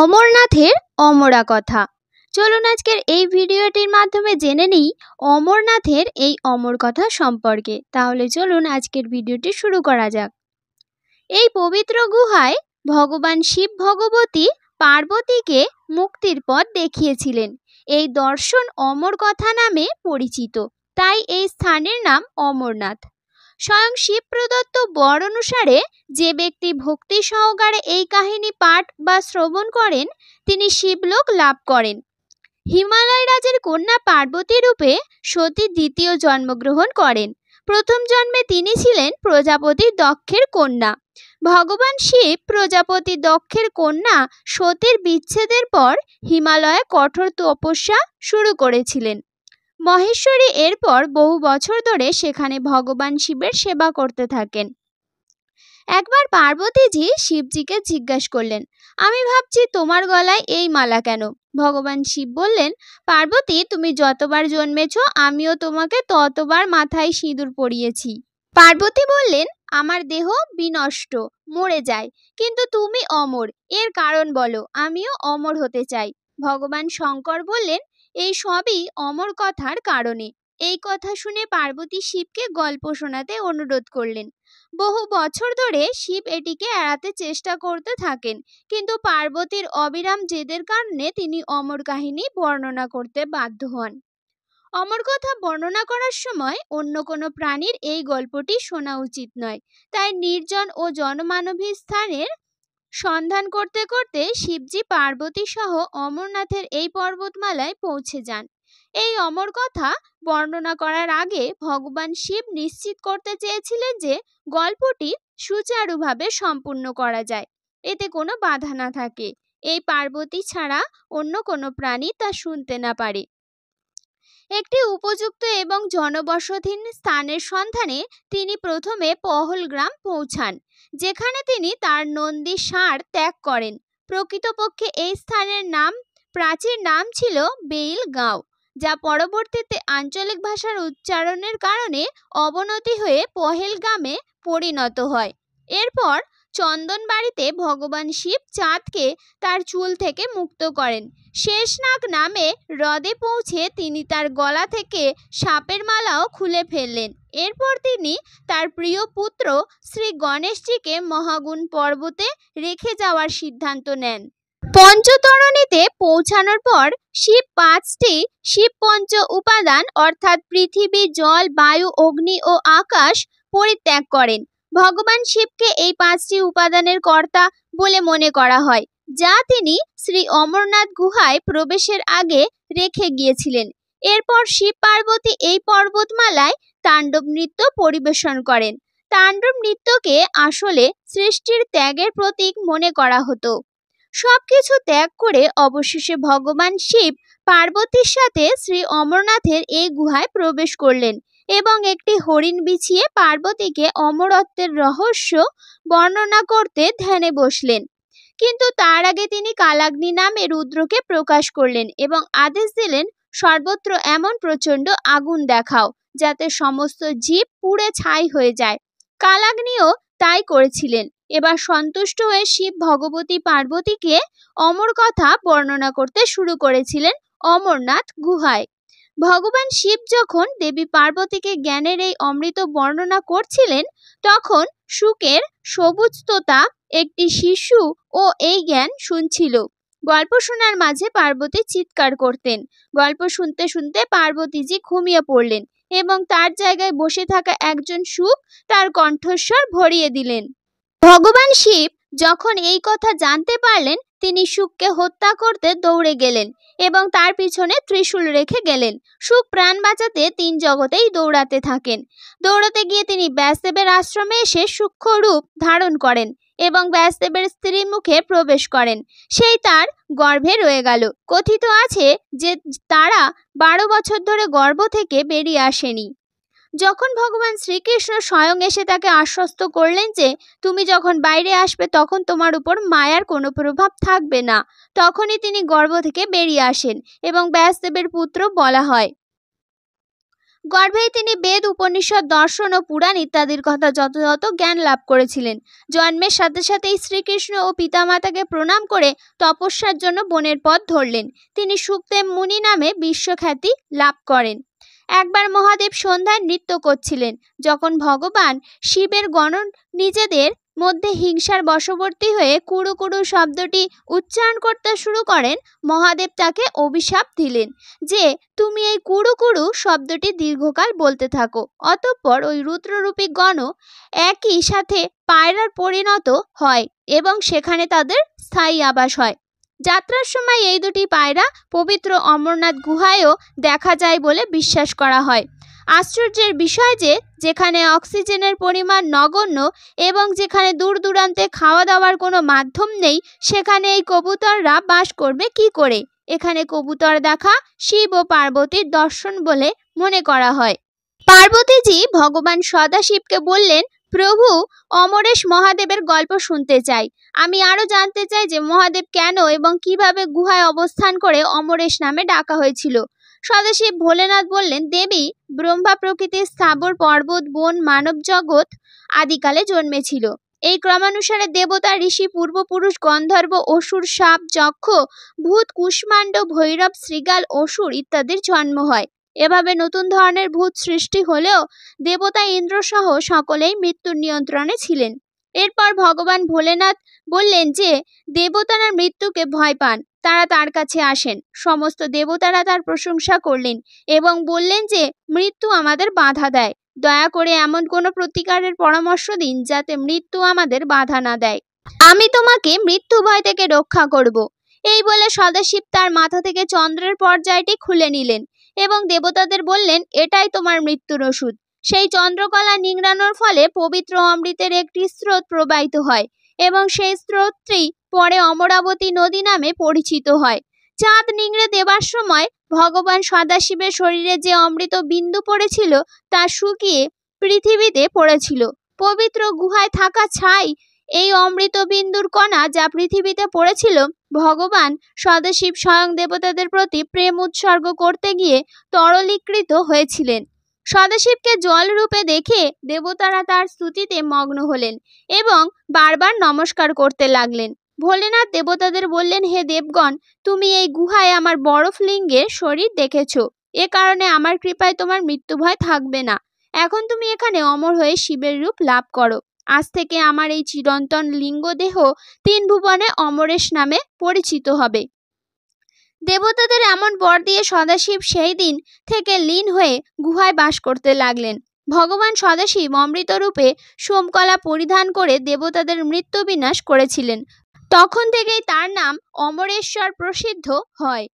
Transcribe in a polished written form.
অমরনাথের অমরা কথা। চলুন আজকের এই ভিডিওটির মাধ্যমে জেনে নিই অমরনাথের এই অমর কথা সম্পর্কে। তাহলে চলুন আজকের ভিডিওটি শুরু করা যাক। এই পবিত্র গুহায় ভগবান শিব ভগবতী পার্বতীকে মুক্তির পথ দেখিয়েছিলেন। এই দর্শন অমর কথা নামে পরিচিত, তাই এই স্থানের নাম অমরনাথ। স্বয়ং শিব প্রদত্ত বর অনুসারে যে ব্যক্তি ভক্তি সহকারে এই কাহিনী পাঠ বা শ্রবণ করেন তিনি শিবলোক লাভ করেন। হিমালয় রাজের কন্যা পার্বতী রূপে সতী দ্বিতীয় জন্মগ্রহণ করেন। প্রথম জন্মে তিনি ছিলেন প্রজাপতি দক্ষের কন্যা। ভগবান শিব প্রজাপতি দক্ষের কন্যা সতীর বিচ্ছেদের পর হিমালয়ে কঠোর তপস্যা শুরু করেছিলেন। মহেশ্বরী এরপর বহু বছর ধরে সেখানে ভগবান শিবের সেবা করতে থাকেন। একবার পার্বতীজি শিবজিকে জিজ্ঞাসা করলেন, আমি ভাবছি তোমার গলায় এই মালা কেন? ভগবান শিব বললেন, পার্বতী, তুমি যতবার জন্মেছ আমিও তোমাকে ততবার মাথায় সিঁদুর পরিয়েছি। পার্বতী বললেন, আমার দেহ বিনষ্ট, মরে যায়, কিন্তু তুমি অমর, এর কারণ বলো, আমিও অমর হতে চাই। ভগবান শঙ্কর বললেন, এই সবই অমর কথার কারণে। এই কথা শুনে পার্বতী শিবকে গল্প শোনাতে অনুরোধ করলেন। বহু বছর ধরে শিব এটিকে এড়াতে চেষ্টা করতে থাকেন, কিন্তু পার্বতীর অবিরাম জেদের কারণে তিনি অমর কাহিনী বর্ণনা করতে বাধ্য হন। অমর কথা বর্ণনা করার সময় অন্য কোনো প্রাণীর এই গল্পটি শোনা উচিত নয়, তাই নির্জন ও জনমানবী স্থানের সন্ধান করতে করতে শিবজি পার্বতী সহ অমরনাথের এই পর্বতমালায় পৌঁছে যান। এই অমর কথা বর্ণনা করার আগে ভগবান শিব নিশ্চিত করতে চেয়েছিলেন যে গল্পটি সুচারুভাবে সম্পূর্ণ করা যায়, এতে কোনো বাধা না থাকে, এই পার্বতী ছাড়া অন্য কোনো প্রাণী তা শুনতে না পারে। একটি উপযুক্ত এবং জনবসতিহীন স্থানের সন্ধানে তিনি প্রথমে পহলগ্রাম পৌঁছান, যেখানে তিনি তার নন্দী ষাঁড় ত্যাগ করেন। প্রকৃতপক্ষে এই স্থানের প্রাচীন নাম ছিল বেইলগাঁও, যা পরবর্তীতে আঞ্চলিক ভাষার উচ্চারণের কারণে অবনতি হয়ে পহেলগামে পরিণত হয়। এরপর চন্দনবাড়িতে ভগবান শিব চাঁদকে তার চুল থেকে মুক্ত করেন। শেষনাগ নামে হ্রদে পৌঁছে তিনি তার গলা থেকে সাপের মালাও খুলে ফেললেন। এরপর তিনি তার প্রিয় পুত্র শ্রী গণেশজিকে মহাগুণ পর্বতে রেখে যাওয়ার সিদ্ধান্ত নেন। পঞ্চতরণীতে পৌঁছানোর পর শিব 5টি শিবপঞ্চ উপাদান অর্থাৎ পৃথিবী, জল, বায়ু, অগ্নি ও আকাশ পরিত্যাগ করেন। ভগবান শিবকে এই 5টি উপাদানের কর্তা বলে মনে করা হয়, যা তিনি শ্রী অমরনাথ গুহায় প্রবেশের আগে রেখে গিয়েছিলেন। এরপর শিব পার্বতী এই পর্বতমালায় তাণ্ডব নৃত্য পরিবেশন করেন। তাণ্ডব নৃত্যকে আসলে সৃষ্টির ত্যাগের প্রতীক মনে করা হতো। সবকিছু ত্যাগ করে অবশেষে ভগবান শিব পার্বতীর সাথে শ্রী অমরনাথের এই গুহায় প্রবেশ করলেন এবং একটি হরিণ বিছিয়ে পার্বতীকে অমরত্বের রহস্য বর্ণনা করতে ধ্যানে বসলেন। কিন্তু তার আগে তিনি কালাগ্নি নামে রুদ্রকে প্রকাশ করলেন এবং আদেশ দিলেন, সর্বত্র এমন প্রচণ্ড আগুন দেখাও যাতে সমস্ত জীব পুড়ে ছাই হয়ে যায়। কালাগ্নিও তাই করেছিলেন। এবার সন্তুষ্ট হয়ে শিব ভগবতী পার্বতীকে অমর কথা বর্ণনা করতে শুরু করেছিলেন অমরনাথ গুহায়। ভগবান শিব যখন দেবী পার্বতীকে জ্ঞানের এই অমৃত বর্ণনা করছিলেন, তখন শুকের সবুজ তোতা একটি শিশু ও এই জ্ঞান শুনছিল। গল্প শোনার মাঝে পার্বতী চিৎকার করতেন। গল্প শুনতে শুনতে পার্বতীজি ঘুমিয়ে পড়লেন এবং তার জায়গায় বসে থাকা একজন শুক তার কণ্ঠস্বর ভরিয়ে দিলেন। ভগবান শিব যখন এই কথা জানতে পারলেন, তিনি শুককে হত্যা করতে দৌড়ে গেলেন এবং তার পিছনে ত্রিশূল রেখে গেলেন। শুক প্রাণ বাঁচাতে 3 জগতেই দৌড়াতে থাকেন। দৌড়াতে গিয়ে তিনি ব্যাসদেবের আশ্রমে এসে সূক্ষ্ম রূপ ধারণ করেন এবং ব্যাসদেবের স্ত্রীর মুখে প্রবেশ করেন। সেই তার গর্ভে রয়ে গেল। কথিত আছে যে তারা 12 বছর ধরে গর্ভ থেকে বেরিয়ে আসেনি। যখন ভগবান শ্রীকৃষ্ণ স্বয়ং এসে তাকে আশ্বস্ত করলেন যে তুমি যখন বাইরে আসবে তখন তোমার উপর মায়ার কোনো প্রভাব থাকবে না, তখনই তিনি গর্ভ থেকে বেরিয়ে আসেন এবং ব্যাসদেবের পুত্র বলা হয়। গর্ভেই তিনি বেদ, উপনিষদ, দর্শন ও পুরাণ ইত্যাদির কথা যথাযথ জ্ঞান লাভ করেছিলেন। জন্মের সাথে সাথেই শ্রীকৃষ্ণ ও পিতামাতাকে প্রণাম করে তপস্যার জন্য বনের পথ ধরলেন। তিনি সুখদেব মুনি নামে বিশ্বখ্যাতি লাভ করেন। একবার মহাদেব সন্ধ্যায় নৃত্য করছিলেন। যখন ভগবান শিবের গণ নিজেদের মধ্যে হিংসার বশবর্তী হয়ে কুড়ু কুড়ু শব্দটি উচ্চারণ করতে শুরু করেন, মহাদেব তাকে অভিশাপ দিলেন যে তুমি এই কুড়ু কুড়ু শব্দটি দীর্ঘকাল বলতে থাকো। অতঃপর ওই রুদ্ররূপী গণ একই সাথে পায়রার পরিণত হয় এবং সেখানে তাদের স্থায়ী আবাস হয়। যাত্রার সময় এই দুটি পায়রা পবিত্র অমরনাথ গুহায়ও দেখা যায় বলে বিশ্বাস করা হয়। আশ্চর্যের বিষয় যে যেখানে অক্সিজেনের পরিমাণ নগণ্য এবং যেখানে দূর দূরান্তে খাওয়া দাওয়ার কোনো মাধ্যম নেই, সেখানে এই কবুতররা বাস করবে কি করে? এখানে কবুতর দেখা শিব ও পার্বতীর দর্শন বলে মনে করা হয়। পার্বতীজি ভগবান সদাশিবকে বললেন, প্রভু, অমরেশ মহাদেবের গল্প শুনতে চাই। আমি আরো জানতে চাই যে মহাদেব কেন এবং কিভাবে গুহায় অবস্থান করে অমরেশ নামে ডাকা হয়েছিল। সদাশিব ভোলেনাথ বললেন, দেবী, ব্রহ্মা প্রকৃতির স্থাবর পর্বত, বন, মানব জগৎ আদিকালে জন্মেছিল। এই ক্রমানুসারে দেবতা, ঋষি, পূর্বপুরুষ, গন্ধর্ব, অসুর, সাপ, যক্ষ, ভূত, কুষ্মাণ্ড, ভৈরব, শৃগাল, অসুর ইত্যাদির জন্ম হয়। এভাবে নতুন ধরনের ভূত সৃষ্টি হলেও দেবতা ইন্দ্র সহ সকলেই মৃত্যুর নিয়ন্ত্রণে ছিলেন। এরপর ভগবান ভোলেনাথ বললেন যে দেবতারা মৃত্যুকে ভয় পান, তারা তার কাছে আসেন। সমস্ত দেবতারা তার প্রশংসা করলেন এবং বললেন যে মৃত্যু আমাদের বাধা দেয়। দয়া করে এমন কোনো প্রতিকারের পরামর্শ দিন যাতে মৃত্যু আমাদের বাধা না দেয়। আমি তোমাকে মৃত্যু ভয় থেকে রক্ষা করব। এই বলে সদাশিব তার মাথা থেকে চন্দ্রের পর্যায়টি খুলে নিলেন এবং দেবতাদের বললেন, এটাই তোমার মৃত্যুর ওষুধ। সেই চন্দ্রকলা নিংড়ানোর ফলে পবিত্র অমৃতের একটি স্রোত প্রবাহিত হয় এবং সেই স্রোতটি পরে অমরাবতী নদী নামে পরিচিত হয়। চাঁদ নিংড়ে দেবার সময় ভগবান সদাশিবের শরীরে যে অমৃত বিন্দু পড়েছিল তা শুকিয়ে পৃথিবীতে পড়েছিল। পবিত্র গুহায় থাকা ছাই এই অমৃত বিন্দুর কণা যা পৃথিবীতে পড়েছিল, ভগবান সদাশিব স্বয়ং দেবতাদের প্রতি প্রেম উৎসর্গ করতে গিয়ে তরলীকৃত হয়েছিলেন। সদাশিবকে জল রূপে দেখে দেবতারা তার স্তুতিতে মগ্ন হলেন এবং বারবার নমস্কার করতে লাগলেন। ভোলেনাথ দেবতাদের বললেন, হে দেবগণ, তুমি এই গুহায় আমার বরফ লিঙ্গের শরীর দেখেছ। এ কারণে আমার কৃপায় তোমার মৃত্যু ভয় থাকবে না। এখন তুমি এখানে অমর হয়ে শিবের রূপ লাভ করো। আজ থেকে আমার এই চিরন্তন লিঙ্গ দেহ 3 ভুবনে অমরেশ নামে পরিচিত হবে। দেবতাদের এমন বর দিয়ে সদাশিব সেই দিন থেকে লীন হয়ে গুহায় বাস করতে লাগলেন। ভগবান সদাশিব অমৃত রূপে সোমকলা পরিধান করে দেবতাদের মৃত্যু বিনাশ করেছিলেন। তখন থেকেই তার নাম অমরেশ্বর প্রসিদ্ধ হয়।